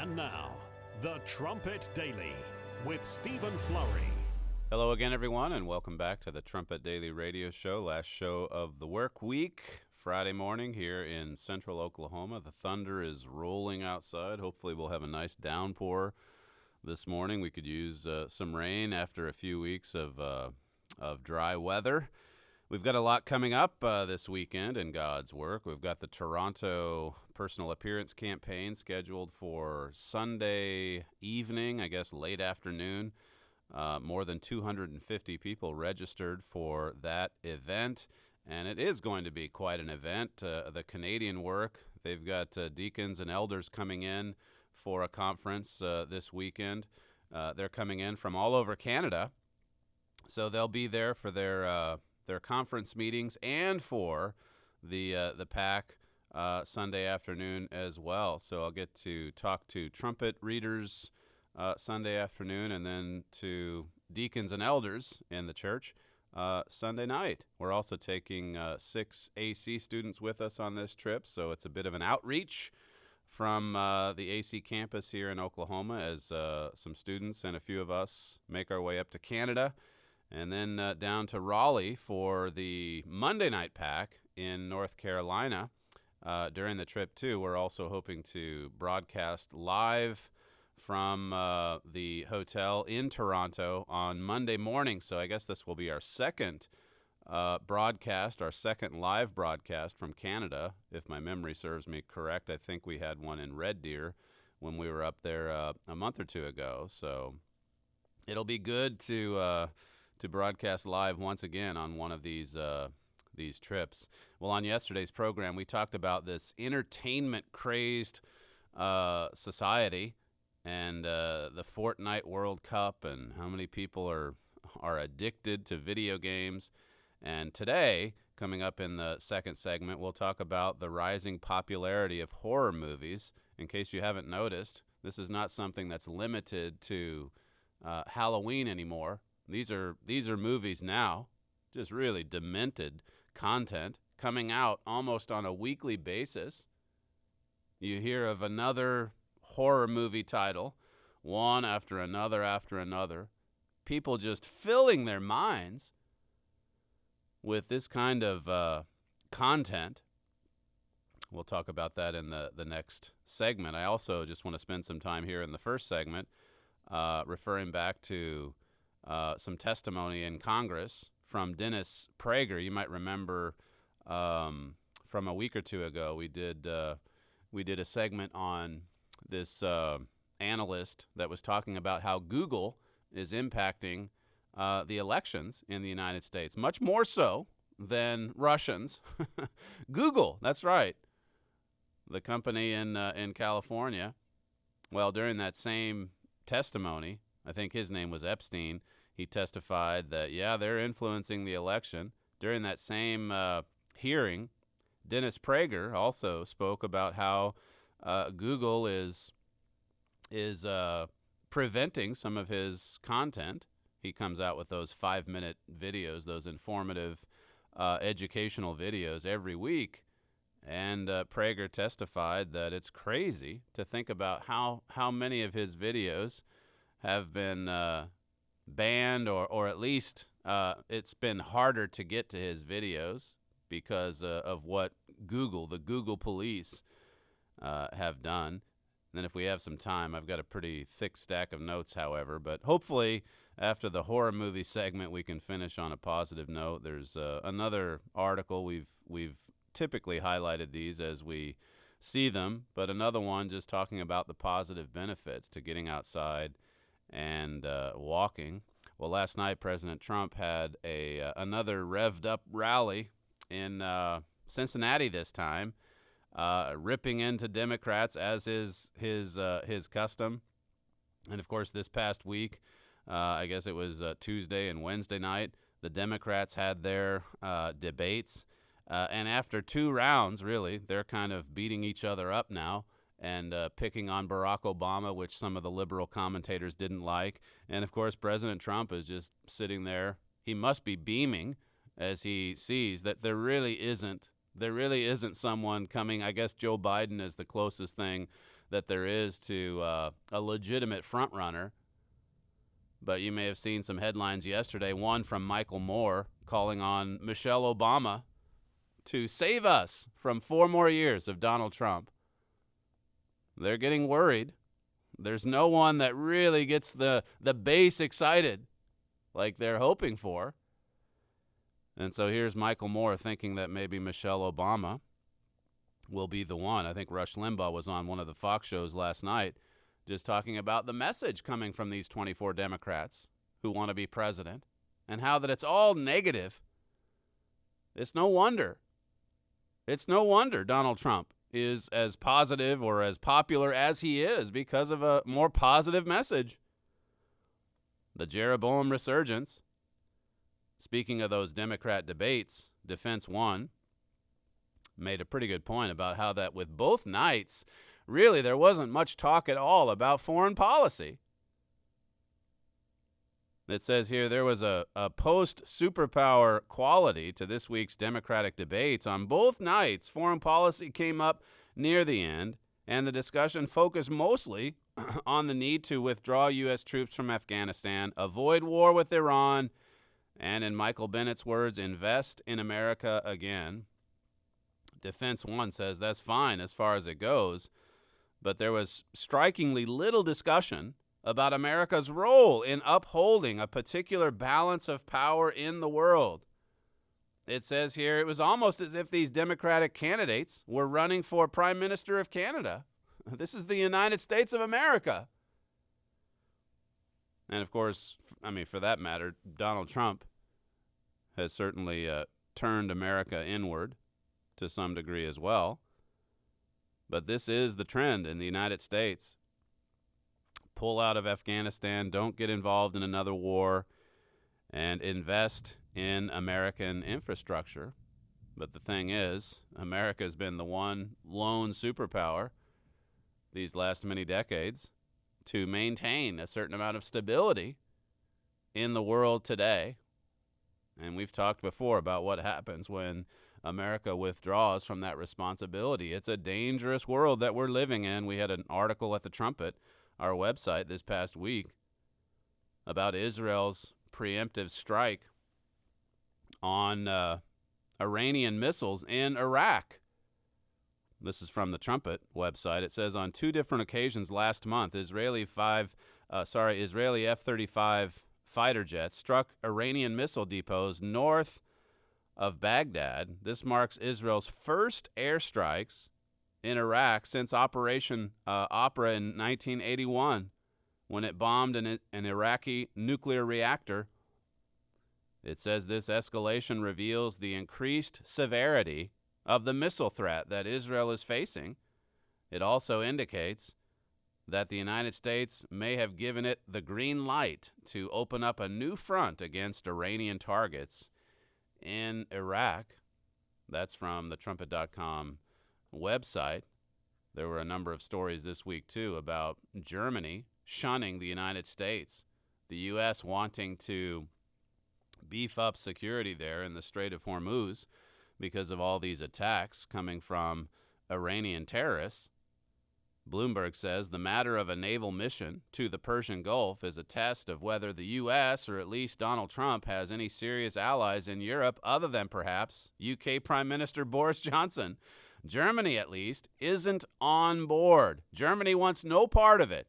And now, the Trumpet Daily with Stephen Flurry. Hello again, everyone, and welcome back to the Trumpet Daily radio show, last show of the work week, Friday morning here in central Oklahoma. The thunder is rolling outside. Hopefully we'll have a nice downpour this morning. We could use some rain after a few weeks of dry weather. We've got a lot coming up this weekend in God's work. We've got the Toronto Personal Appearance Campaign scheduled for Sunday evening, I guess late afternoon. More than 250 people registered for that event, and it is going to be quite an event. The Canadian work, they've got deacons and elders coming in for a conference this weekend. They're coming in from all over Canada, so they'll be there for their conference meetings and for the PAC Sunday afternoon as well. So I'll get to talk to trumpet readers Sunday afternoon, and then to deacons and elders in the church Sunday night. We're also taking 6 AC students with us on this trip, so it's a bit of an outreach from the AC campus here in Oklahoma as some students and a few of us make our way up to Canada, and then down to Raleigh for the Monday night PAC in North Carolina. During the trip, too, we're also hoping to broadcast live from the hotel in Toronto on Monday morning. So I guess this will be our second broadcast, our second live broadcast from Canada, if my memory serves me correct. I think we had one in Red Deer when we were up there a month or two ago. So it'll be good to broadcast live once again on one of these trips. Well, on yesterday's program, we talked about this entertainment-crazed society and the Fortnite World Cup and how many people are addicted to video games. And today, coming up in the second segment, we'll talk about the rising popularity of horror movies. In case you haven't noticed, this is not something that's limited to Halloween anymore. These are movies now, just really demented content coming out almost on a weekly basis. You hear of another horror movie title, one after another. People just filling their minds with this kind of content. We'll talk about that in the next segment. I also just want to spend some time here in the first segment referring back to some testimony in Congress from Dennis Prager. You might remember from a week or two ago, we did a segment on this analyst that was talking about how Google is impacting the elections in the United States, much more so than Russians. Google, that's right, the company in California. Well, during that same testimony, I think his name was Epstein, he testified that, yeah, they're influencing the election. During that same hearing, Dennis Prager also spoke about how Google is preventing some of his content. He comes out with those 5-minute videos, those informative educational videos every week. And Prager testified that it's crazy to think about how many of his videos have been banned, or at least it's been harder to get to his videos because of what the Google police have done. And then if we have some time, I've got a pretty thick stack of notes, however. But hopefully after the horror movie segment, we can finish on a positive note. There's another article. We've typically highlighted these as we see them, but another one just talking about the positive benefits to getting outside and walking. Well, last night, President Trump had another revved-up rally in Cincinnati this time, ripping into Democrats as is his custom. And, of course, this past week, I guess it was Tuesday and Wednesday night, the Democrats had their debates. And after 2 rounds, really, they're kind of beating each other up now and picking on Barack Obama, which some of the liberal commentators didn't like. And, of course, President Trump is just sitting there. He must be beaming as he sees that there really isn't There really isn't someone coming. I guess Joe Biden is the closest thing that there is to a legitimate front runner. But you may have seen some headlines yesterday, one from Michael Moore calling on Michelle Obama to save us from 4 more years of Donald Trump. They're getting worried. There's no one that really gets the base excited like they're hoping for. And so here's Michael Moore thinking that maybe Michelle Obama will be the one. I think Rush Limbaugh was on one of the Fox shows last night just talking about the message coming from these 24 Democrats who want to be president and how that it's all negative. It's no wonder. It's no wonder Donald Trump is as positive or as popular as he is because of a more positive message. The Jeroboam resurgence. Speaking of those Democrat debates, Defense One made a pretty good point about how that with both nights, really there wasn't much talk at all about foreign policy. It says here there was a post-superpower quality to this week's Democratic debates. On both nights, foreign policy came up near the end, and the discussion focused mostly on the need to withdraw U.S. troops from Afghanistan, avoid war with Iran, and in Michael Bennett's words, invest in America again. Defense One says that's fine as far as it goes, but there was strikingly little discussion about America's role in upholding a particular balance of power in the world. It says here it was almost as if these Democratic candidates were running for Prime Minister of Canada. This is the United States of America. And of course, I mean, for that matter, Donald Trump has certainly turned America inward to some degree as well. But this is the trend in the United States. Pull out of Afghanistan, don't get involved in another war, and invest in American infrastructure. But the thing is, America's been the one lone superpower these last many decades to maintain a certain amount of stability in the world today. And we've talked before about what happens when America withdraws from that responsibility. It's a dangerous world that we're living in. We had an article at the Trumpet, our website, this past week about Israel's preemptive strike on Iranian missiles in Iraq. This is from the Trumpet website. It says on 2 different occasions last month, Israeli F-35 fighter jets struck Iranian missile depots north of Baghdad. This marks Israel's first airstrikes in Iraq since Operation Opera in 1981, when it bombed an Iraqi nuclear reactor. It says this escalation reveals the increased severity of the missile threat that Israel is facing. It also indicates that the United States may have given it the green light to open up a new front against Iranian targets in Iraq. That's from the Trumpet.com website. There were a number of stories this week, too, about Germany shunning the United States, the U.S. wanting to beef up security there in the Strait of Hormuz because of all these attacks coming from Iranian terrorists. Bloomberg says the matter of a naval mission to the Persian Gulf is a test of whether the U.S., or at least Donald Trump, has any serious allies in Europe other than perhaps UK Prime Minister Boris Johnson. Germany, at least, isn't on board. Germany wants no part of it.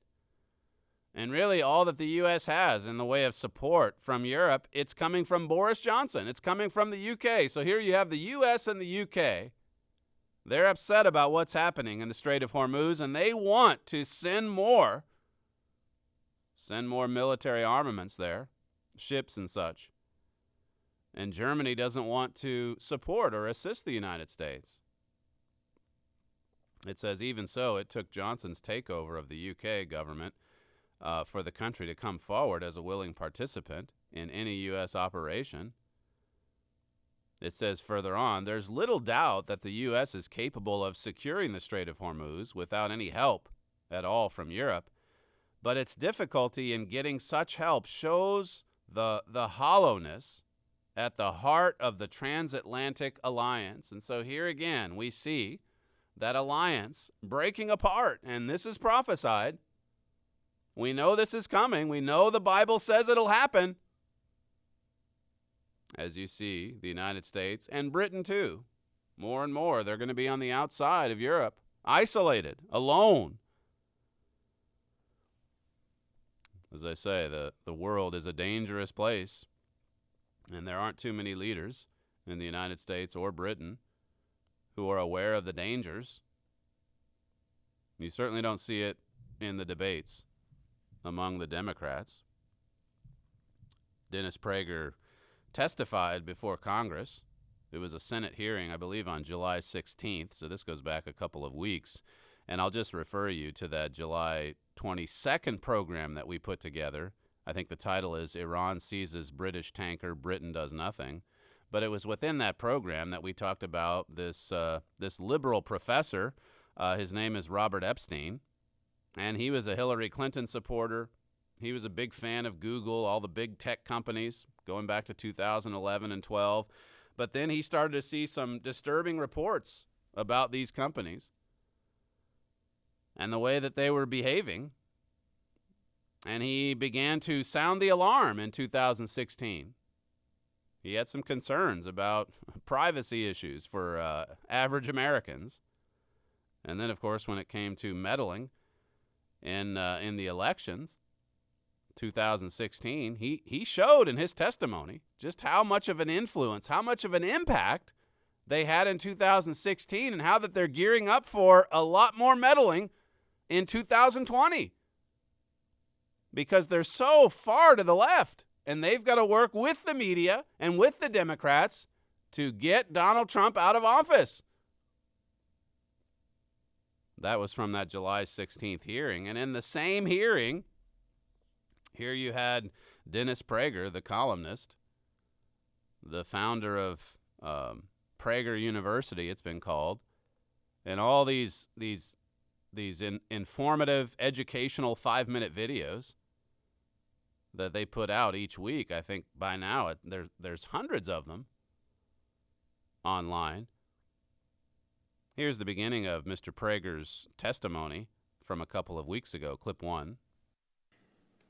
And really, all that the U.S. has in the way of support from Europe, it's coming from Boris Johnson. It's coming from the U.K. So here you have the U.S. and the U.K. They're upset about what's happening in the Strait of Hormuz, and they want to send more military armaments there, ships and such. And Germany doesn't want to support or assist the United States. It says, even so, it took Johnson's takeover of the UK government for the country to come forward as a willing participant in any U.S. operation. It says further on, there's little doubt that the U.S. is capable of securing the Strait of Hormuz without any help at all from Europe, but its difficulty in getting such help shows the hollowness at the heart of the transatlantic alliance. And so here again, we see that alliance breaking apart, and this is prophesied. We know this is coming. We know the Bible says it'll happen. As you see, the United States and Britain too, more and more, they're going to be on the outside of Europe, isolated, alone. As I say, the world is a dangerous place, and there aren't too many leaders in the United States or Britain who are aware of the dangers. You certainly don't see it in the debates among the Democrats. Dennis Prager testified before Congress. It was a Senate hearing, I believe, on July 16th, so this goes back a couple of weeks. And I'll just refer you to that July 22nd program that we put together. I think the title is Iran Seizes British Tanker, Britain Does Nothing. But it was within that program that we talked about this liberal professor. His name is Robert Epstein, and he was a Hillary Clinton supporter. He was a big fan of Google, all the big tech companies, going back to 2011 and 12. But then he started to see some disturbing reports about these companies and the way that they were behaving. And he began to sound the alarm in 2016. He had some concerns about privacy issues for average Americans. And then, of course, when it came to meddling in the elections, 2016, he showed in his testimony just how much of an influence, how much of an impact they had in 2016, and how that they're gearing up for a lot more meddling in 2020 because they're so far to the left, and they've got to work with the media and with the Democrats to get Donald Trump out of office. That was from that July 16th hearing. And in the same hearing, here you had Dennis Prager, the columnist, the founder of Prager University, it's been called, and all these informative, educational 5-minute videos that they put out each week. I think by now there's hundreds of them online. Here's the beginning of Mr. Prager's testimony from a couple of weeks ago, clip 1.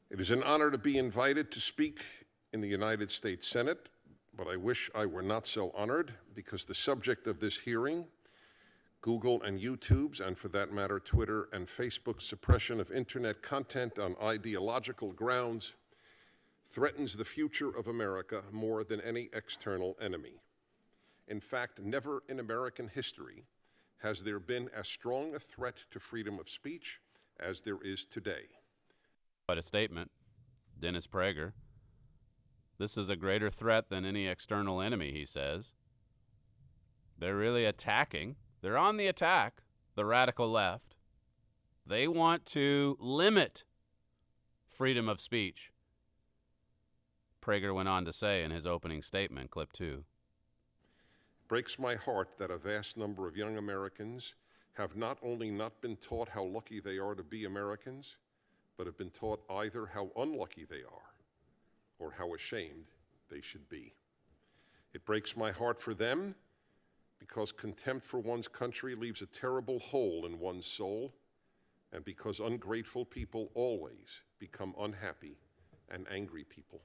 It is an honor to be invited to speak in the United States Senate, but I wish I were not so honored because the subject of this hearing, Google and YouTube's, and for that matter, Twitter and Facebook's suppression of internet content on ideological grounds, threatens the future of America more than any external enemy. In fact, never in American history has there been as strong a threat to freedom of speech as there is today. Quite a statement, Dennis Prager. This is a greater threat than any external enemy, he says. They're really attacking. They're on the attack, the radical left. They want to limit freedom of speech. Prager went on to say in his opening statement, clip 2. Breaks my heart that a vast number of young Americans have not only not been taught how lucky they are to be Americans, but have been taught either how unlucky they are or how ashamed they should be. It breaks my heart for them because contempt for one's country leaves a terrible hole in one's soul, and because ungrateful people always become unhappy and angry people.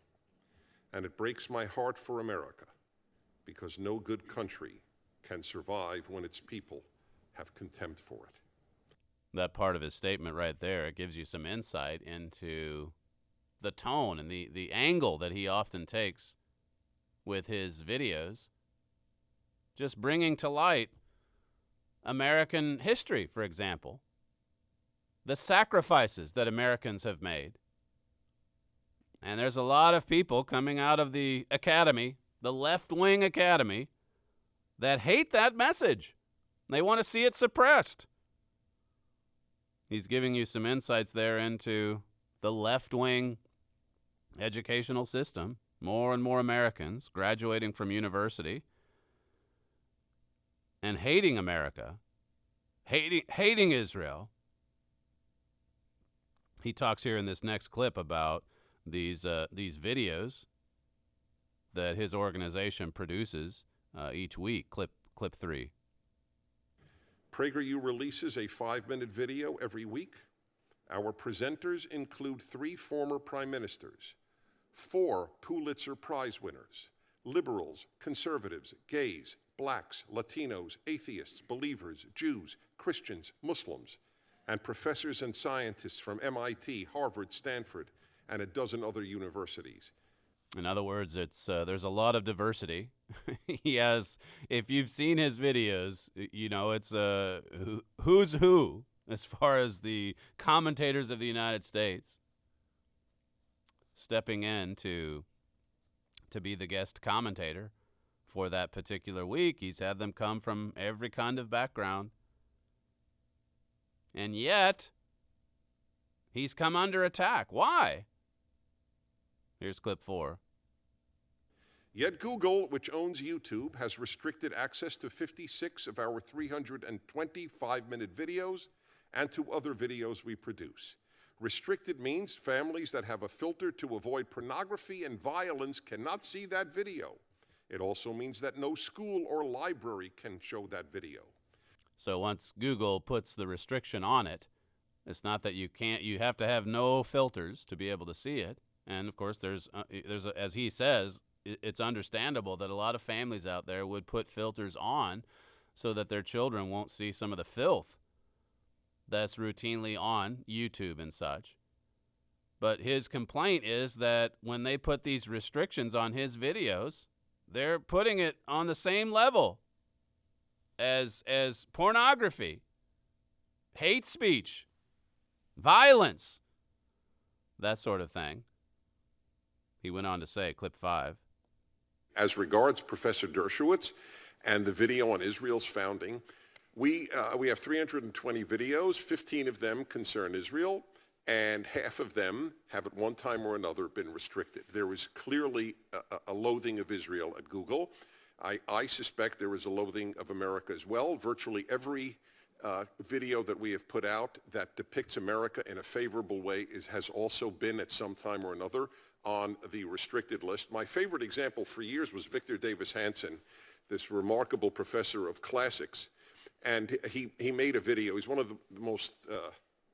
And it breaks my heart for America because no good country can survive when its people have contempt for it. That part of his statement right there, it gives you some insight into the tone and the angle that he often takes with his videos, just bringing to light American history, for example, the sacrifices that Americans have made. And there's a lot of people coming out of the academy, the left-wing academy, that hate that message. They want to see it suppressed. He's giving you some insights there into the left-wing educational system. More and more Americans graduating from university and hating America, hating Israel. He talks here in this next clip about these videos that his organization produces each week. Clip 3. PragerU releases a 5-minute video every week. Our presenters include 3 former prime ministers, 4 Pulitzer Prize winners, liberals, conservatives, gays, blacks, Latinos, atheists, believers, Jews, Christians, Muslims, and professors and scientists from MIT, Harvard, Stanford, and a dozen other universities. In other words, it's there's a lot of diversity. He has, if you've seen his videos, you know, it's who's who as far as the commentators of the United States stepping in to be the guest commentator for that particular week. He's had them come from every kind of background. And yet, he's come under attack. Why? Here's clip 4. Yet Google, which owns YouTube, has restricted access to 56 of our 320 5-minute videos and to other videos we produce. Restricted means families that have a filter to avoid pornography and violence cannot see that video. It also means that no school or library can show that video. So once Google puts the restriction on it, it's not that you can't, you have to have no filters to be able to see it. And of course, as he says, it's understandable that a lot of families out there would put filters on so that their children won't see some of the filth that's routinely on YouTube and such. But his complaint is that when they put these restrictions on his videos, they're putting it on the same level as pornography, hate speech, violence, that sort of thing. He went on to say, clip 5. As regards Professor Dershowitz and the video on Israel's founding, we have 320 videos. 15 of them concern Israel, and half of them have at one time or another been restricted. There is clearly a loathing of Israel at Google. I suspect there is a loathing of America as well. Virtually every video that we have put out that depicts America in a favorable way has also been at some time or another on the restricted list. My favorite example for years was Victor Davis Hanson, this remarkable professor of classics. And he made a video. He's one of the most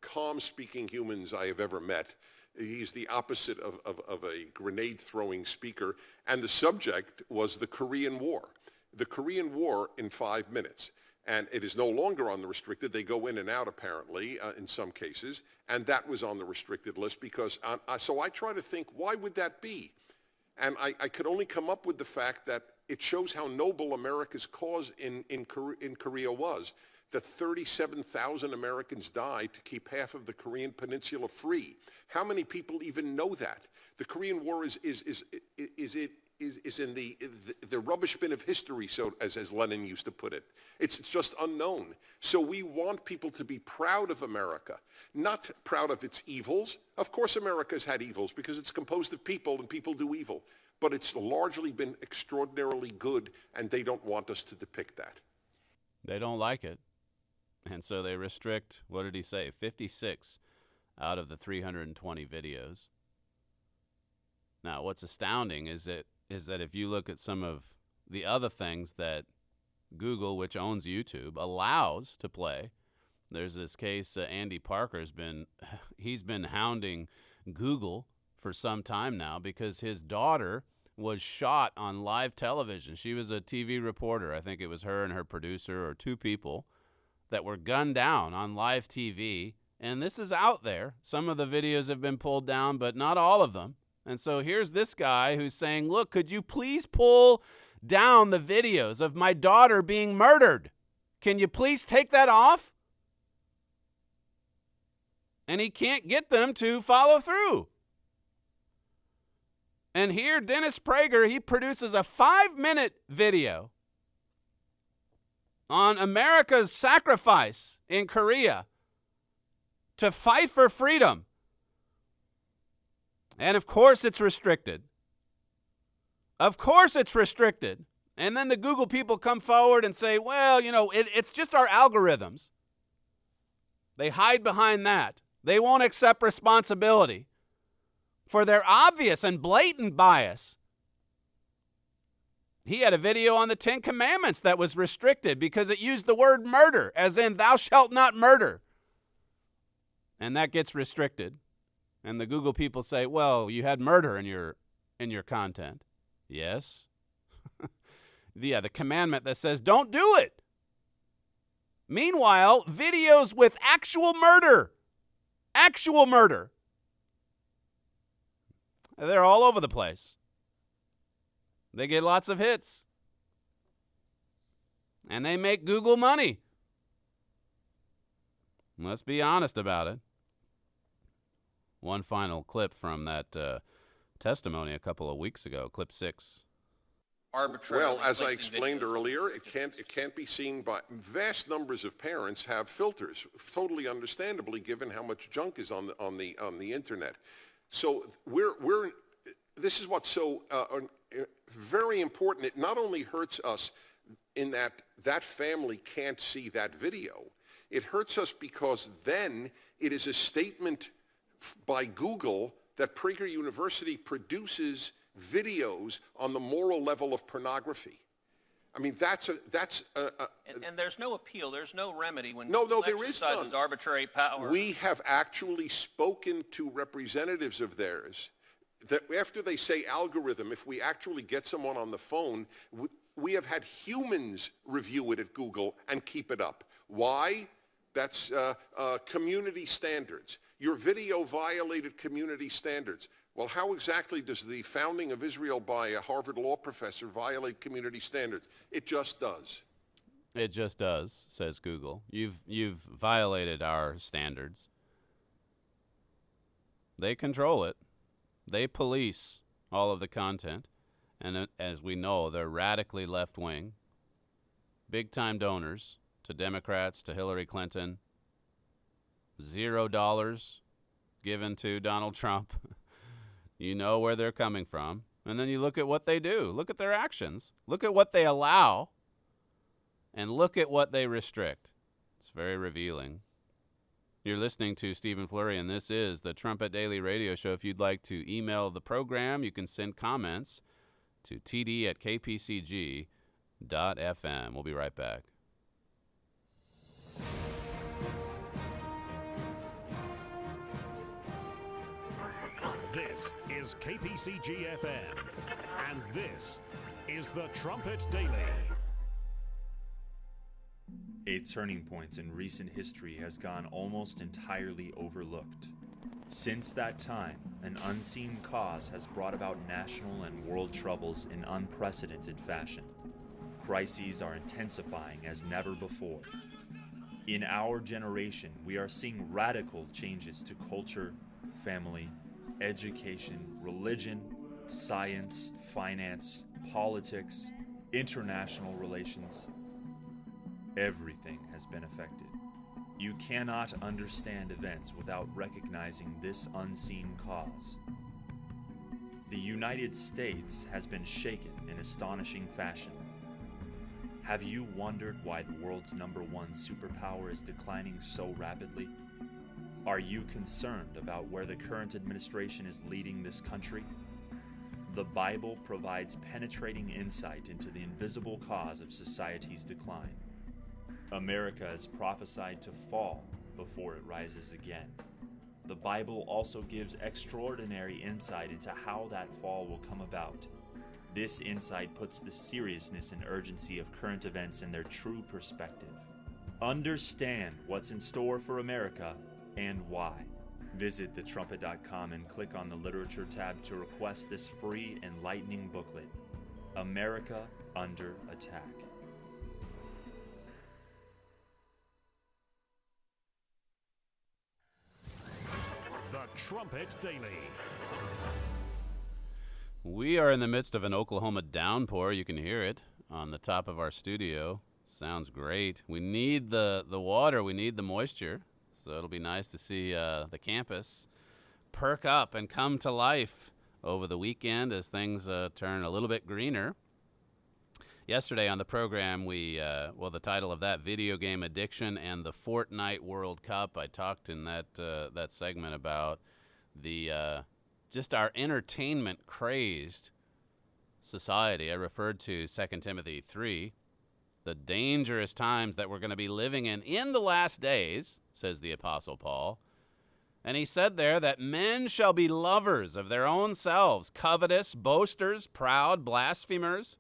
calm-speaking humans I have ever met. He's the opposite of a grenade-throwing speaker. And the subject was the Korean War. The Korean War in 5 minutes. And it is no longer on the restricted. They go in and out, apparently, in some cases. And that was on the restricted list because, so I try to think, why would that be? And I could only come up with the fact that it shows how noble America's cause in Korea was, that 37,000 Americans died to keep half of the Korean peninsula free. How many people even know that? The Korean War is in the rubbish bin of history, so as Lenin used to put it. It's just unknown. So we want people to be proud of America, not proud of its evils. Of course America's had evils because it's composed of people and people do evil. But it's largely been extraordinarily good, and they don't want us to depict that. They don't like it. And so they restrict, what did he say, 56 out of the 320 videos. Now, what's astounding is that if you look at some of the other things that Google, which owns YouTube, allows to play, there's this case, Andy Parker's been hounding Google for some time now because his daughter was shot on live television. She was a TV reporter. I think it was her and her producer or 2 people that were gunned down on live TV. And this is out there. Some of the videos have been pulled down, but not all of them. And so here's this guy who's saying, look, could you please pull down the videos of my daughter being murdered? Can you please take that off? And he can't get them to follow through. And here, Dennis Prager, he produces a 5-minute video on America's sacrifice in Korea to fight for freedom. And of course it's restricted. Of course it's restricted. And then the Google people come forward and say, well, you know, it's just our algorithms. They hide behind that. They won't accept responsibility for their obvious and blatant bias He had a video on the 10 Commandments that was restricted because it used the word murder, as in thou shalt not murder. And that gets restricted. And the Google people say, well, you had murder in your content. Yes. The commandment that says don't do it. Meanwhile, videos with actual murder, they're all over the place. They get lots of hits. And they make Google money. Let's be honest about it. One final clip from that testimony a couple of weeks ago, clip 6. Well, as I explained earlier, it can't be seen by vast numbers of parents have filters, totally understandably, given how much junk is on the internet. So this is what's so very important. It not only hurts us in that family can't see that video. It hurts us because then it is a statement by Google that Prager University produces videos on the moral level of pornography. I mean, and there's no appeal, there's no remedy when no, there is none. Arbitrary power. We have actually spoken to representatives of theirs that after they say algorithm, if we actually get someone on the phone, we have had humans review it at Google and keep it up. Why? That's community standards. Your video violated community standards. Well, how exactly does the founding of Israel by a Harvard law professor violate community standards? It just does. It just does, says Google. You've violated our standards. They control it. They police all of the content. And as we know, they're radically left-wing, big-time donors to Democrats, to Hillary Clinton, $0 given to Donald Trump. You know where they're coming from. And then you look at what they do. Look at their actions. Look at what they allow. And look at what they restrict. It's very revealing. You're listening to Stephen Flurry, and this is the Trumpet Daily Radio Show. If you'd like to email the program, you can send comments to td@kpcg.fm. We'll be right back. This is KPCG-FM, and this is the Trumpet Daily. A turning point in recent history has gone almost entirely overlooked. Since that time, an unseen cause has brought about national and world troubles in unprecedented fashion. Crises are intensifying as never before. In our generation, we are seeing radical changes to culture, family, education, religion, science, finance, politics, international relations. Everything has been affected. You cannot understand events without recognizing this unseen cause. The United States has been shaken in astonishing fashion. Have you wondered why the world's #1 superpower is declining so rapidly? Are you concerned about where the current administration is leading this country? The Bible provides penetrating insight into the invisible cause of society's decline. America is prophesied to fall before it rises again. The Bible also gives extraordinary insight into how that fall will come about. This insight puts the seriousness and urgency of current events in their true perspective. Understand what's in store for America and why. Visit thetrumpet.com and click on the Literature tab to request this free enlightening booklet, America Under Attack. The Trumpet Daily. We are in the midst of an Oklahoma downpour. You can hear it on the top of our studio. Sounds great. We need the water. We need the moisture. So it'll be nice to see the campus perk up and come to life over the weekend as things turn a little bit greener. Yesterday on the program, the title of that, Video Game Addiction and the Fortnite World Cup. I talked in that segment about the just our entertainment crazed society. I referred to 2 Timothy 3, the dangerous times that we're going to be living in the last days, says the Apostle Paul. And he said there that men shall be lovers of their own selves, covetous, boasters, proud, blasphemers,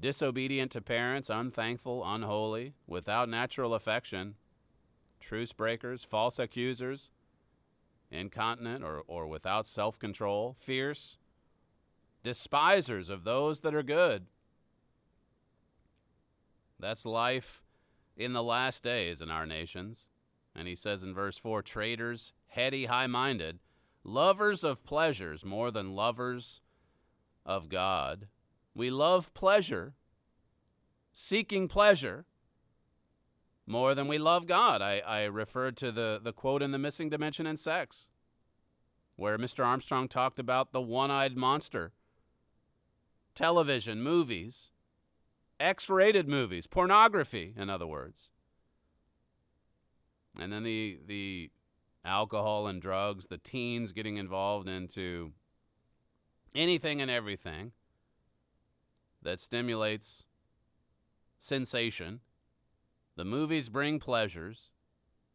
disobedient to parents, unthankful, unholy, without natural affection, truce breakers, false accusers, incontinent or without self-control, fierce, despisers of those that are good. That's life in the last days in our nations. And he says in verse 4, traitors, heady, high-minded, lovers of pleasures more than lovers of God. We love pleasure, seeking pleasure, more than we love God. I referred to the quote in The Missing Dimension in Sex, where Mr. Armstrong talked about the one-eyed monster. Television, movies, X-rated movies, pornography, in other words. And then the alcohol and drugs, the teens getting involved into anything and everything that stimulates sensation. The movies bring pleasures,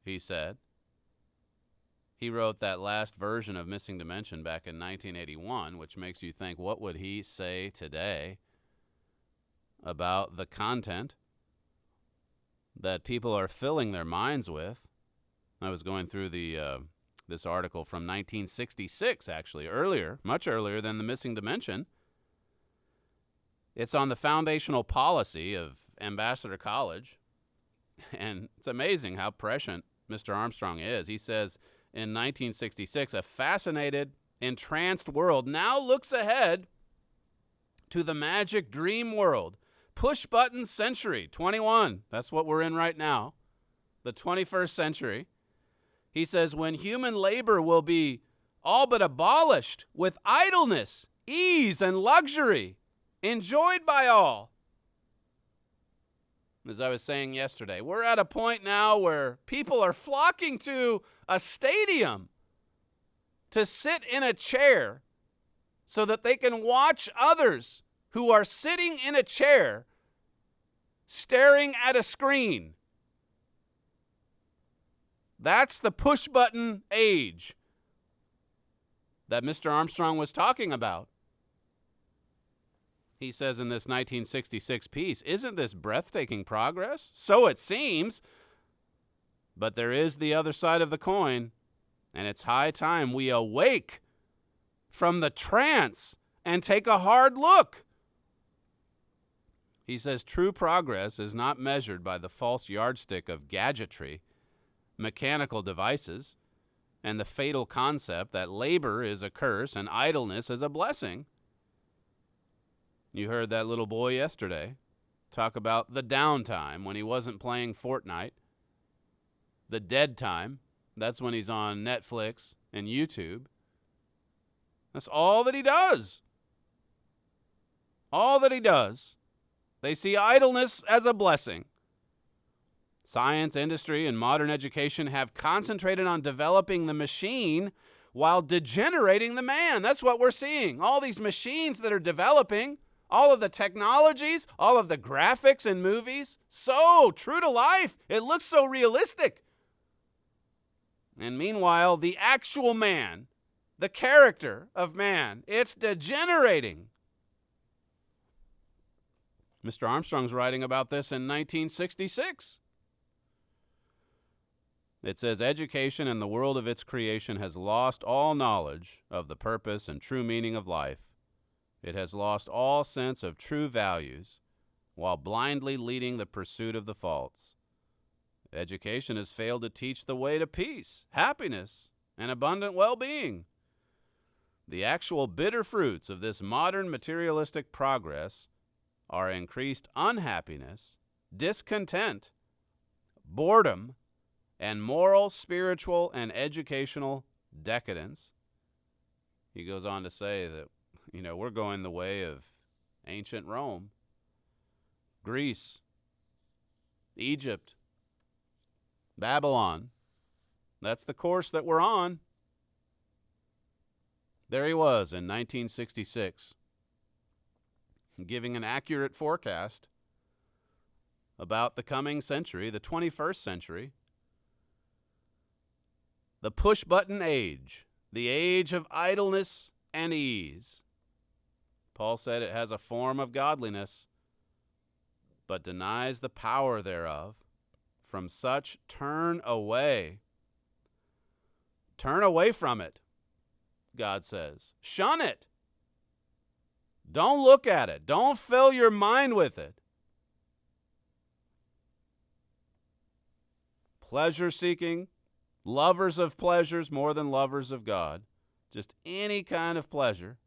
he said. He wrote that last version of Missing Dimension back in 1981, which makes you think, what would he say today about the content that people are filling their minds with? I was going through this article from 1966, actually, earlier, much earlier than The Missing Dimension. It's on the foundational policy of Ambassador College, and it's amazing how prescient Mr. Armstrong is. He says in 1966, a fascinated, entranced world now looks ahead to the magic dream world. Push-button century, 21. That's what we're in right now, the 21st century. He says, when human labor will be all but abolished with idleness, ease, and luxury, enjoyed by all. As I was saying yesterday, we're at a point now where people are flocking to a stadium to sit in a chair so that they can watch others who are sitting in a chair staring at a screen. That's the push-button age that Mr. Armstrong was talking about. He says in this 1966 piece, isn't this breathtaking progress? So it seems. But there is the other side of the coin, and it's high time we awake from the trance and take a hard look. He says true progress is not measured by the false yardstick of gadgetry, mechanical devices, and the fatal concept that labor is a curse and idleness is a blessing. You heard that little boy yesterday talk about the downtime when he wasn't playing Fortnite. The dead time, that's when he's on Netflix and YouTube. That's all that he does. All that he does. They see idleness as a blessing. Science, industry, and modern education have concentrated on developing the machine while degenerating the man. That's what we're seeing. All these machines that are developing, all of the technologies, all of the graphics in movies, so true to life. It looks so realistic. And meanwhile, the actual man, the character of man, it's degenerating. Mr. Armstrong's writing about this in 1966. It says, education in the world of its creation has lost all knowledge of the purpose and true meaning of life. It has lost all sense of true values while blindly leading the pursuit of the false. Education has failed to teach the way to peace, happiness, and abundant well-being. The actual bitter fruits of this modern materialistic progress are increased unhappiness, discontent, boredom, and moral, spiritual, and educational decadence. He goes on to say that, we're going the way of ancient Rome, Greece, Egypt, Babylon. That's the course that we're on. There he was in 1966. giving an accurate forecast about the coming century, the 21st century, the push-button age, the age of idleness and ease. Paul said it has a form of godliness, but denies the power thereof. From such turn away. Turn away from it, God says. Shun it. Don't look at it. Don't fill your mind with it. Pleasure-seeking, lovers of pleasures more than lovers of God. Just any kind of pleasure.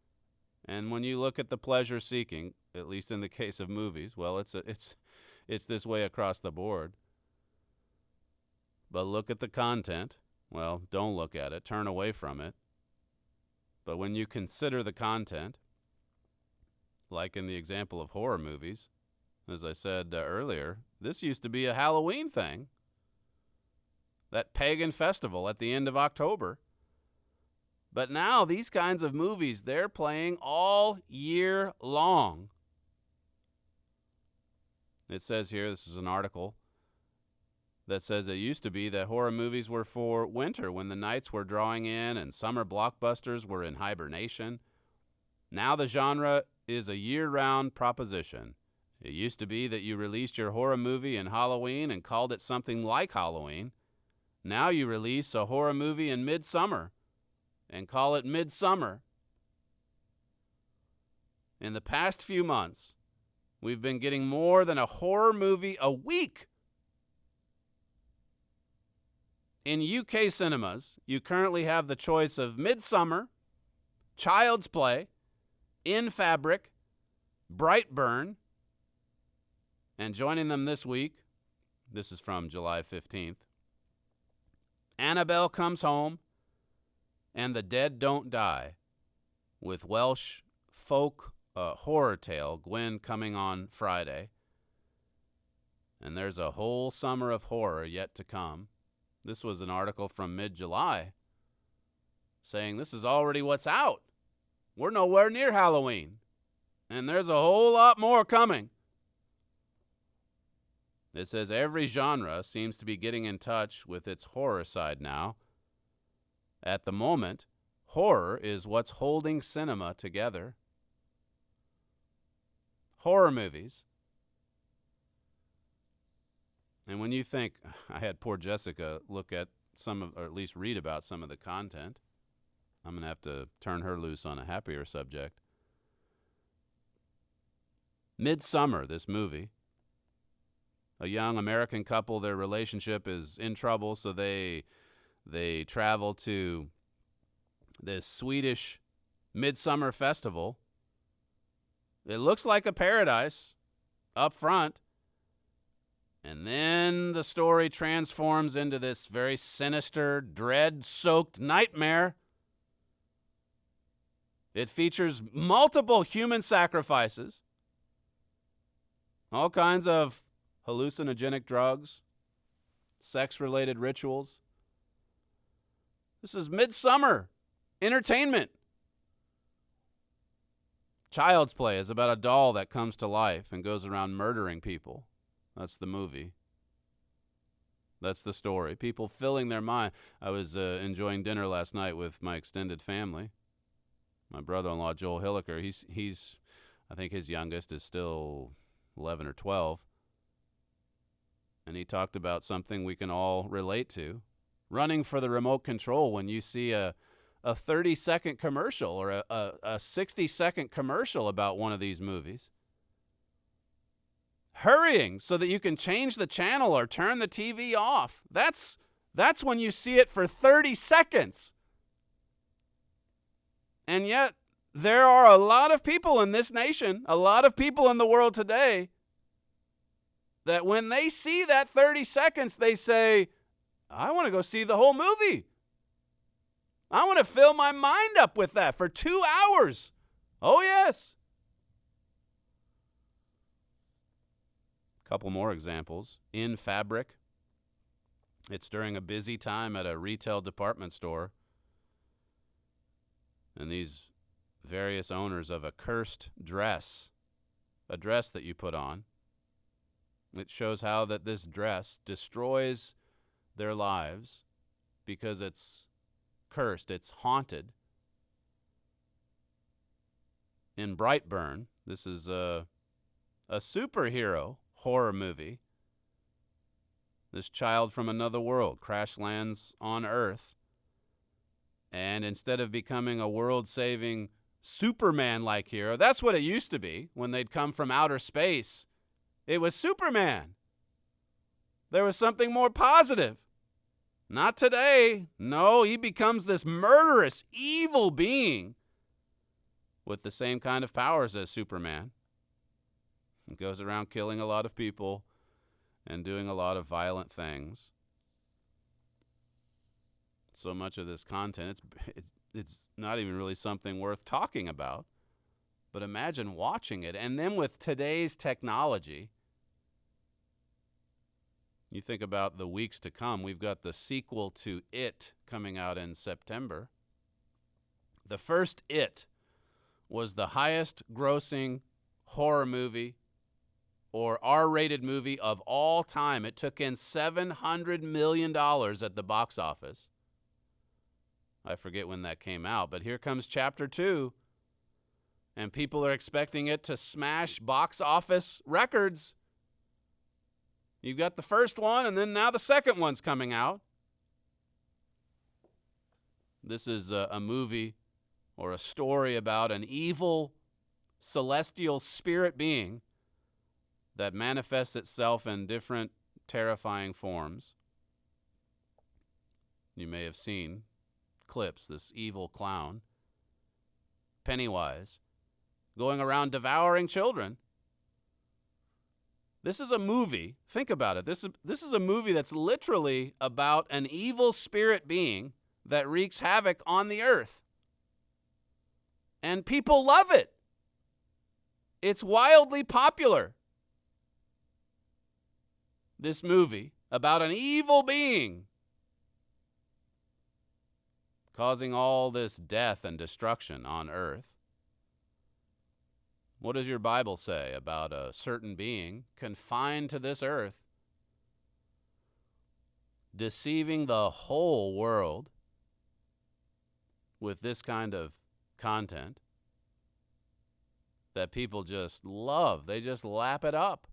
And when you look at the pleasure-seeking, at least in the case of movies, well, it's this way across the board. But look at the content. Well, don't look at it. Turn away from it. But when you consider the content, like in the example of horror movies, as I said earlier, this used to be a Halloween thing. That pagan festival at the end of October. But now these kinds of movies, they're playing all year long. It says here, this is an article that says it used to be that horror movies were for winter when the nights were drawing in and summer blockbusters were in hibernation. Now the genre is a year-round proposition. It used to be that you released your horror movie in Halloween and called it something like Halloween. Now you release a horror movie in midsummer and call it Midsummer. In the past few months, we've been getting more than a horror movie a week. In UK cinemas, you currently have the choice of Midsummer, Child's Play, In Fabric, Brightburn, and joining them this week, this is from July 15th, Annabelle Comes Home, and The Dead Don't Die, with Welsh folk horror tale Gwen coming on Friday. And there's a whole summer of horror yet to come. This was an article from mid-July saying this is already what's out. We're nowhere near Halloween, and there's a whole lot more coming. It says every genre seems to be getting in touch with its horror side now. At the moment, horror is what's holding cinema together. Horror movies. And when you think, I had poor Jessica look at some of, or at least read about some of the content. I'm going to have to turn her loose on a happier subject. Midsummer, this movie. A young American couple, their relationship is in trouble, so they travel to this Swedish midsummer festival. It looks like a paradise up front. And then the story transforms into this very sinister, dread-soaked nightmare. It features multiple human sacrifices, all kinds of hallucinogenic drugs, sex-related rituals. This is midsummer entertainment. Child's Play is about a doll that comes to life and goes around murdering people. That's the movie. That's the story. People filling their mind. I was enjoying dinner last night with my extended family. My brother-in-law, Joel Hilliker, he's I think his youngest is still 11 or 12. And he talked about something we can all relate to. Running for the remote control when you see a 30-second commercial or a 60-second commercial about one of these movies. Hurrying so that you can change the channel or turn the TV off. That's when you see it for 30 seconds. And yet, there are a lot of people in this nation, a lot of people in the world today, that when they see that 30 seconds, they say, I want to go see the whole movie. I want to fill my mind up with that for 2 hours. Oh, yes. Couple more examples. In Fabric. It's during a busy time at a retail department store. And these various owners of a cursed dress a dress that you put on. It shows how that this dress destroys their lives because it's cursed, it's haunted. In Brightburn, this is a superhero horror movie. This child from another world crash lands on Earth, and instead of becoming a world-saving Superman-like hero, that's what it used to be when they'd come from outer space. It was Superman. There was something more positive. Not today. No, he becomes this murderous, evil being with the same kind of powers as Superman. He goes around killing a lot of people and doing a lot of violent things. So much of this content, it's not even really something worth talking about. But imagine watching it. And then with today's technology, you think about the weeks to come. We've got the sequel to It coming out in September. The first It was the highest grossing horror movie or R-rated movie of all time. It took in $700 million at the box office. I forget when that came out, but here comes Chapter 2, and people are expecting it to smash box office records. You've got the first one, and then now the second one's coming out. This is a movie or a story about an evil celestial spirit being that manifests itself in different terrifying forms. You may have seen clips, this evil clown, Pennywise, going around devouring children. This is a movie, think about it, this is a movie that's literally about an evil spirit being that wreaks havoc on the earth. And people love it. It's wildly popular. This movie about an evil being causing all this death and destruction on earth. What does your Bible say about a certain being confined to this earth, deceiving the whole world with this kind of content that people just love? They just lap it up,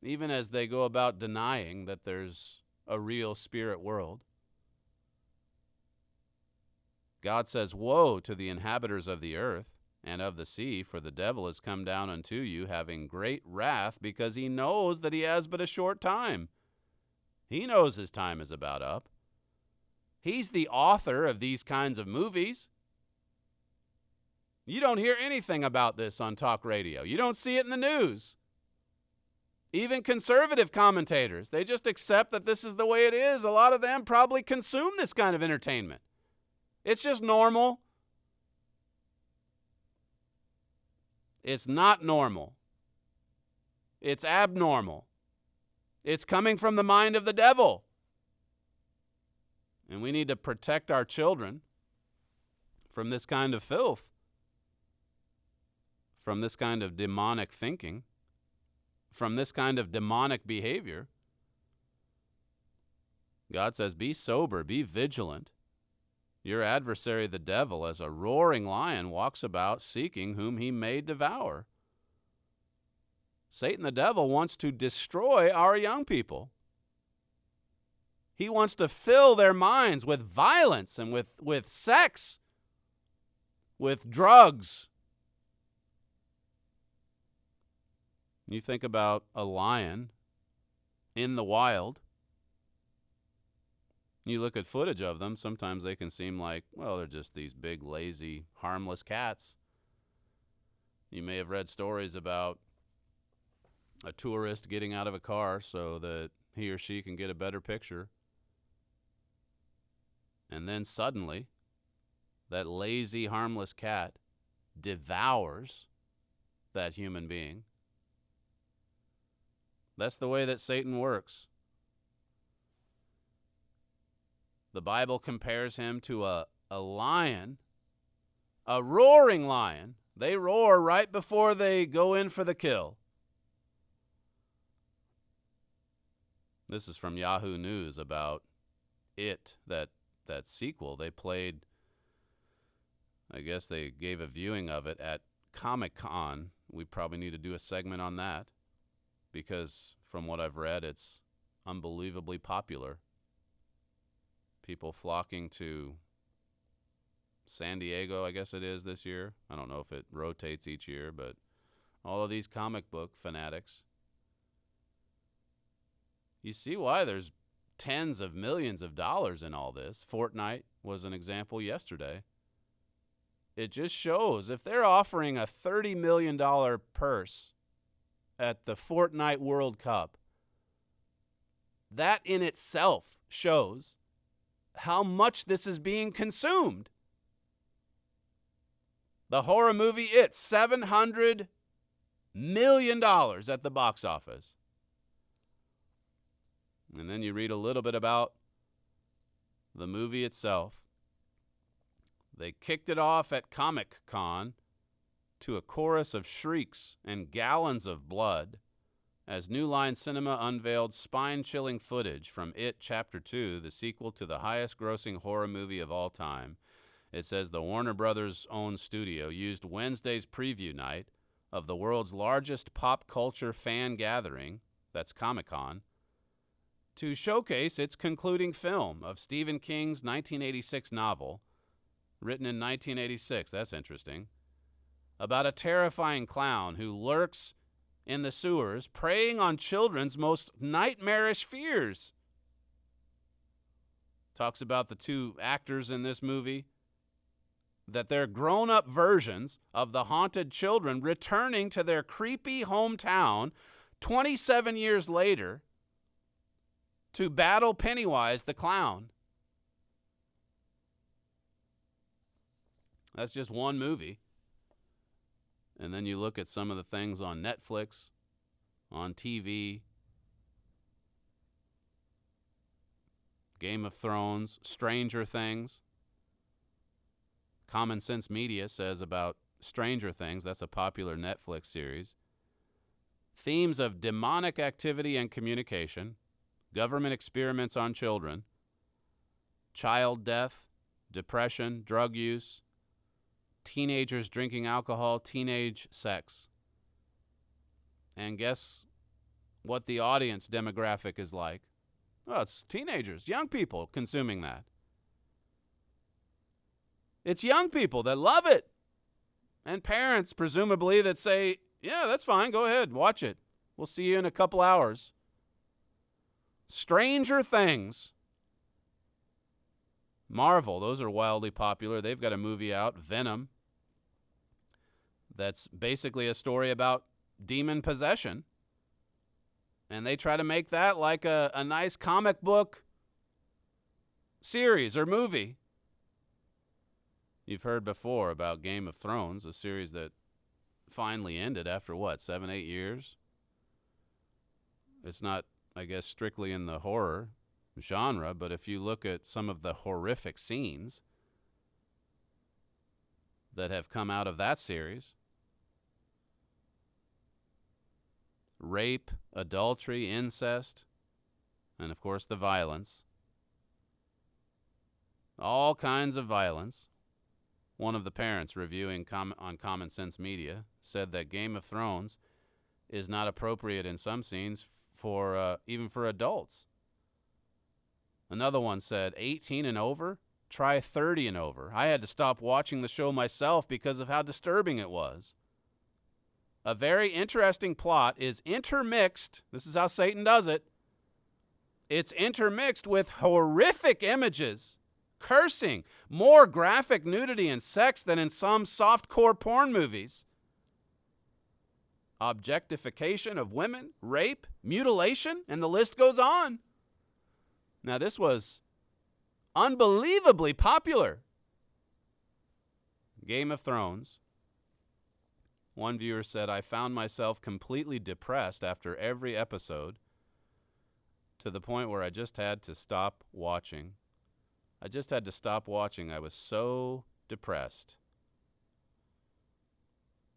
even as they go about denying that there's a real spirit world. God says, "Woe to the inhabitants of the earth and of the sea, for the devil has come down unto you, having great wrath, because he knows that he has but a short time." He knows his time is about up. He's the author of these kinds of movies. You don't hear anything about this on talk radio. You don't see it in the news. Even conservative commentators, they just accept that this is the way it is. A lot of them probably consume this kind of entertainment. It's just normal. It's not normal. It's abnormal. It's coming from the mind of the devil. And we need to protect our children from this kind of filth, from this kind of demonic thinking, from this kind of demonic behavior. God says, be sober, be vigilant. Your adversary, the devil, as a roaring lion, walks about seeking whom he may devour. Satan, the devil, wants to destroy our young people. He wants to fill their minds with violence and with sex, with drugs. You think about a lion in the wild. You look at footage of them, sometimes they can seem like, well, they're just these big, lazy, harmless cats. You may have read stories about a tourist getting out of a car so that he or she can get a better picture. And then suddenly, that lazy, harmless cat devours that human being. That's the way that Satan works. The Bible compares him to a lion, a roaring lion, They roar right before they go in for the kill. This is from Yahoo News about It, that sequel. They played, I guess they gave a viewing of it at Comic-Con. We probably need to do a segment on that because from what I've read, it's unbelievably popular. People flocking to San Diego, I guess it is this year. I don't know if it rotates each year, but all of these comic book fanatics. You see why there's tens of millions of dollars in all this. Fortnite was an example yesterday. It just shows if they're offering a $30 million purse at the Fortnite World Cup, that in itself shows how much this is being consumed. The horror movie It, $700 million at the box office. And then you read a little bit about the movie itself. They kicked it off at Comic-Con to a chorus of shrieks and gallons of blood as New Line Cinema unveiled spine-chilling footage from It Chapter 2, the sequel to the highest-grossing horror movie of all time. It says the Warner Brothers' own studio used Wednesday's preview night of the world's largest pop culture fan gathering, that's Comic-Con, to showcase its concluding film of Stephen King's 1986 novel, written in 1986, that's interesting, about a terrifying clown who lurks in the sewers, preying on children's most nightmarish fears. Talks about the two actors in this movie, that they're grown-up versions of the haunted children returning to their creepy hometown 27 years later to battle Pennywise the clown. That's just one movie. And then you look at some of the things on Netflix, on TV, Game of Thrones, Stranger Things. Common Sense Media says about Stranger Things, that's a popular Netflix series. Themes of demonic activity and communication, government experiments on children, child death, depression, drug use, teenagers drinking alcohol, teenage sex. And guess what the audience demographic is like? Well, it's teenagers, young people consuming that. It's young people that love it. And parents, presumably, that say, yeah, that's fine, go ahead, watch it. We'll see you in a couple hours. Stranger Things. Marvel, those are wildly popular. They've got a movie out, Venom, that's basically a story about demon possession. And they try to make that like a nice comic book series or movie. You've heard before about Game of Thrones, a series that finally ended after, 7, 8 years? It's not, I guess, strictly in the horror genre, but if you look at some of the horrific scenes that have come out of that series, rape, adultery, incest, and of course the violence, all kinds of violence. One of the parents reviewing on Common Sense Media said that Game of Thrones is not appropriate in some scenes for even for adults. Another one said 18 and over, try 30 and over. I had to stop watching the show myself because of how disturbing it was. A very interesting plot is intermixed. This is how Satan does it. It's intermixed with horrific images, cursing, more graphic nudity and sex than in some softcore porn movies. Objectification of women, rape, mutilation, and the list goes on. Now, this was unbelievably popular. Game of Thrones. One viewer said, I found myself completely depressed after every episode to the point where I just had to stop watching. I was so depressed.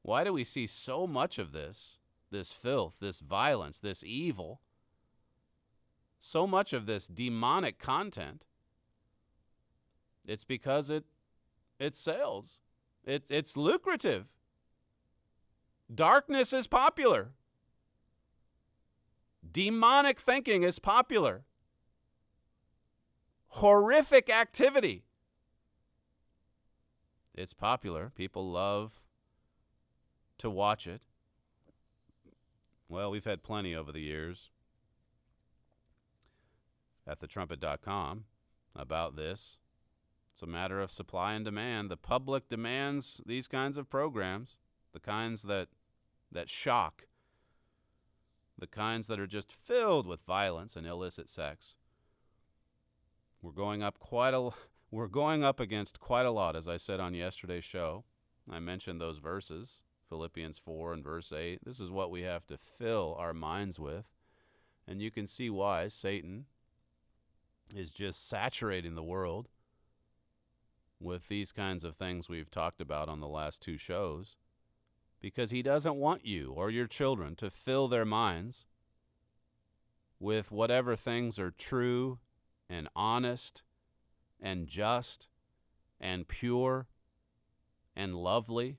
Why do we see so much of this filth, this violence, this evil, so much of this demonic content? It's because it sells. It's lucrative. Darkness is popular. Demonic thinking is popular. Horrific activity. It's popular. People love to watch it. Well, we've had plenty over the years at thetrumpet.com about this. It's a matter of supply and demand. The public demands these kinds of programs, the kinds that shock, the kinds that are just filled with violence and illicit sex. We're going up against quite a lot, as I said on yesterday's show. I mentioned those verses, Philippians 4 and verse 8. This is what we have to fill our minds with. And you can see why Satan is just saturating the world with these kinds of things we've talked about on the last two shows, because he doesn't want you or your children to fill their minds with whatever things are true and honest and just and pure and lovely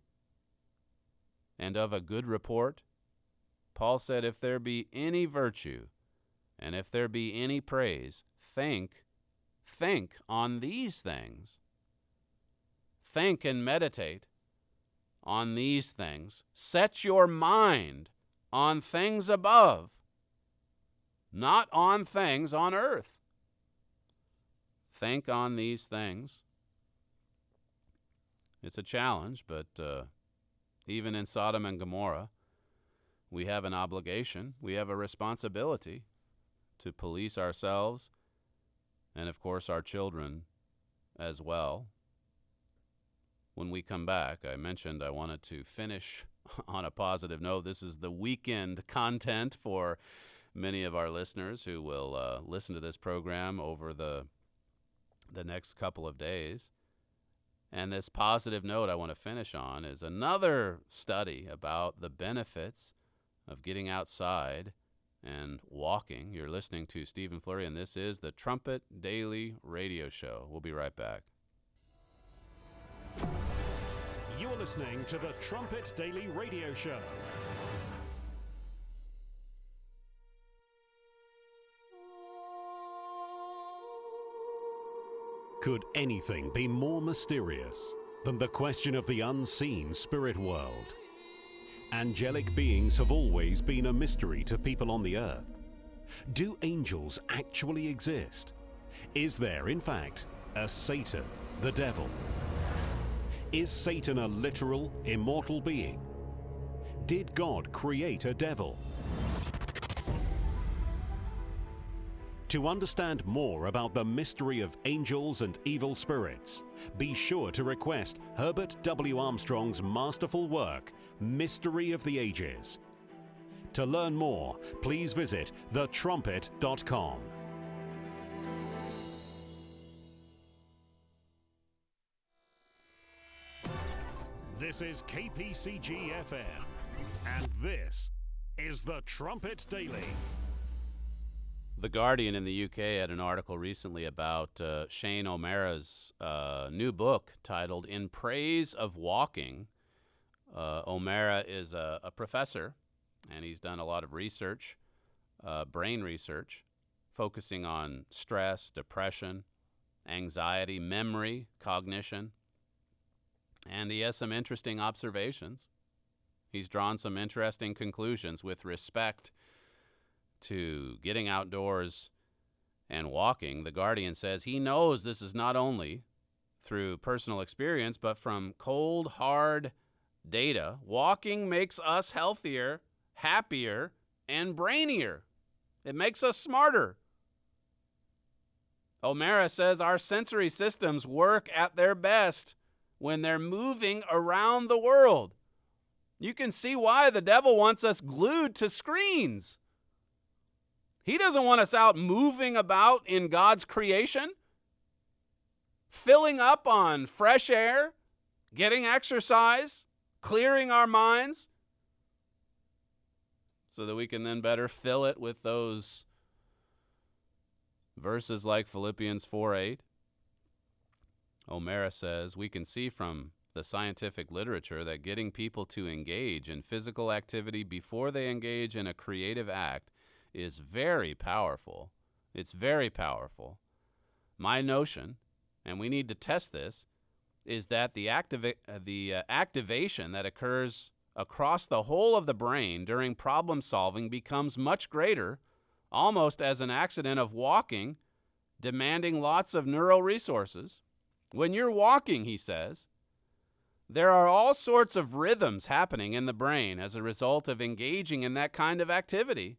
and of a good report. Paul said, if there be any virtue and if there be any praise, think on these things. Think and meditate on these things. Set your mind on things above, not on things on earth. Think on these things. It's a challenge, but even in Sodom and Gomorrah, we have an obligation, we have a responsibility to police ourselves and, of course, our children as well. When we come back, I mentioned I wanted to finish on a positive note. This is the weekend content for many of our listeners who will listen to this program over the next couple of days. And this positive note I want to finish on is another study about the benefits of getting outside and walking. You're listening to Stephen Flurry, and this is the Trumpet Daily Radio Show. We'll be right back. You're listening to the Trumpet Daily Radio Show. Could anything be more mysterious than the question of the unseen spirit world? Angelic beings have always been a mystery to people on the earth. Do angels actually exist? Is there, in fact, a Satan, the devil? Is Satan a literal, immortal being? Did God create a devil? To understand more about the mystery of angels and evil spirits, be sure to request Herbert W. Armstrong's masterful work, Mystery of the Ages. To learn more, please visit thetrumpet.com. This is KPCG-FM, and this is the Trumpet Daily. The Guardian in the UK had an article recently about Shane O'Mara's new book titled In Praise of Walking. O'Mara is a professor, and he's done a lot of research, brain research, focusing on stress, depression, anxiety, memory, cognition. And he has some interesting observations. He's drawn some interesting conclusions with respect to getting outdoors and walking. The Guardian says he knows this is not only through personal experience, but from cold, hard data. Walking makes us healthier, happier, and brainier. It makes us smarter. O'Mara says our sensory systems work at their best when they're moving around the world. You can see why the devil wants us glued to screens. He doesn't want us out moving about in God's creation, filling up on fresh air, getting exercise, clearing our minds so that we can then better fill it with those verses like Philippians 4:8. O'Mara says, we can see from the scientific literature that getting people to engage in physical activity before they engage in a creative act is very powerful. It's very powerful. My notion, and we need to test this, is that the activation that occurs across the whole of the brain during problem solving becomes much greater, almost as an accident of walking, demanding lots of neural resources. When you're walking, he says, there are all sorts of rhythms happening in the brain as a result of engaging in that kind of activity.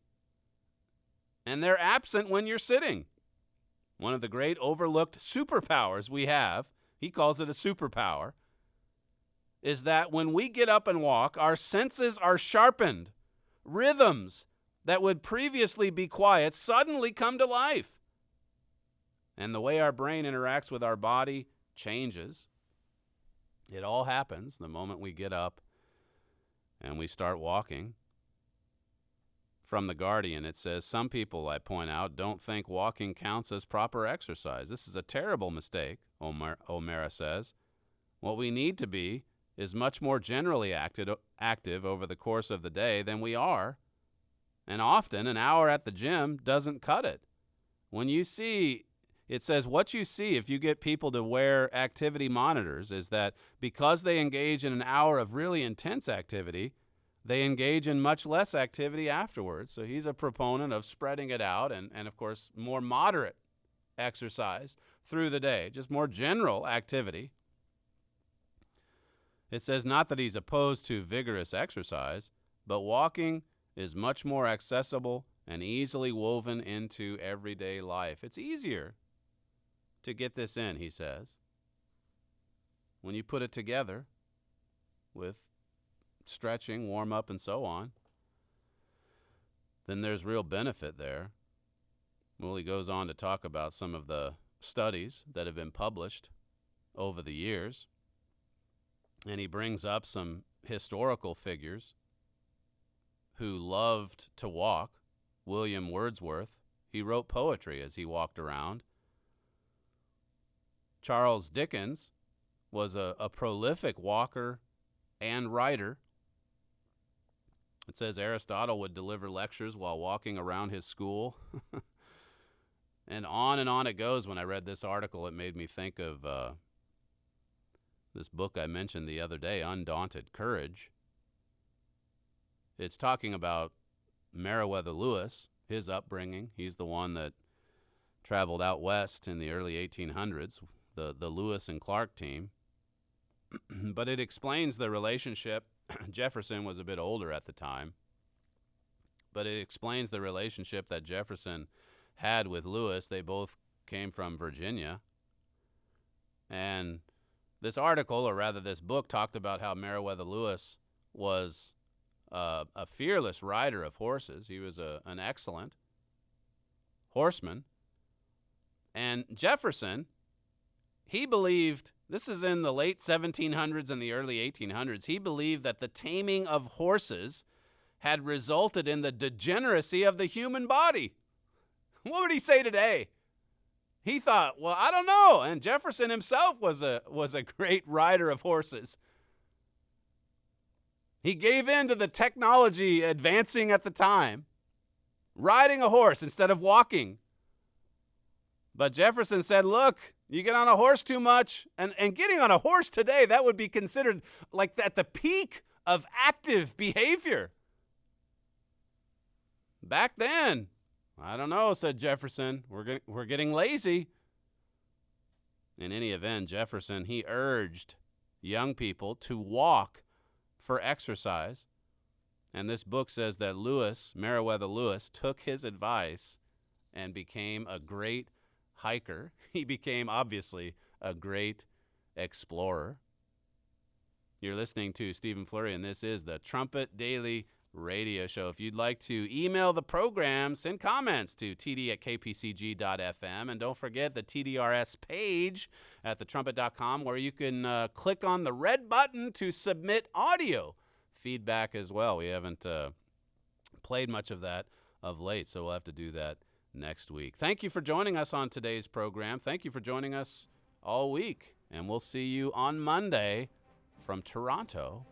And they're absent when you're sitting. One of the great overlooked superpowers we have, he calls it a superpower, is that when we get up and walk, our senses are sharpened. Rhythms that would previously be quiet suddenly come to life. And the way our brain interacts with our body changes. It all happens the moment we get up and we start walking. From The Guardian, it says, some people, I point out, don't think walking counts as proper exercise. This is a terrible mistake, O'Mara says. What we need to be is much more generally active over the course of the day than we are. And often, an hour at the gym doesn't cut it. When you see, it says what you see if you get people to wear activity monitors is that because they engage in an hour of really intense activity, they engage in much less activity afterwards. So he's a proponent of spreading it out and of course, more moderate exercise through the day, just more general activity. It says not that he's opposed to vigorous exercise, but walking is much more accessible and easily woven into everyday life. It's easier to get this in, he says, when you put it together with stretching, warm up, and so on, then there's real benefit there. Well, he goes on to talk about some of the studies that have been published over the years, and he brings up some historical figures who loved to walk. William Wordsworth, he wrote poetry as he walked around. Charles Dickens was a prolific walker and writer. It says Aristotle would deliver lectures while walking around his school. And on it goes. When I read this article, it made me think of this book I mentioned the other day, Undaunted Courage. It's talking about Meriwether Lewis, his upbringing. He's the one that traveled out west in the early 1800s, the Lewis and Clark team. But it explains the relationship. Jefferson was a bit older at the time, but it explains the relationship that Jefferson had with Lewis. They both came from Virginia. And this article, or rather this book, talked about how Meriwether Lewis was a fearless rider of horses. He was an excellent horseman. And Jefferson, he believed, this is in the late 1700s and the early 1800s, he believed that the taming of horses had resulted in the degeneracy of the human body. What would he say today? He thought, well, I don't know. And Jefferson himself was a great rider of horses. He gave in to the technology advancing at the time, riding a horse instead of walking. But Jefferson said, look, you get on a horse too much, and getting on a horse today, that would be considered like at the peak of active behavior. Back then, I don't know, said Jefferson. We're getting lazy. In any event, Jefferson, he urged young people to walk for exercise. And this book says that Meriwether Lewis, took his advice and became a great hiker. He became, obviously, a great explorer. You're listening to Stephen Flurry, and this is the Trumpet Daily radio show. If you'd like to email the program, send comments to td@kpcg.fm. And don't forget the TDRS page at thetrumpet.com where you can click on the red button to submit audio feedback as well. We haven't played much of that of late, so we'll have to do that next week. Thank you for joining us on today's program. Thank you for joining us all week. And we'll see you on Monday from Toronto.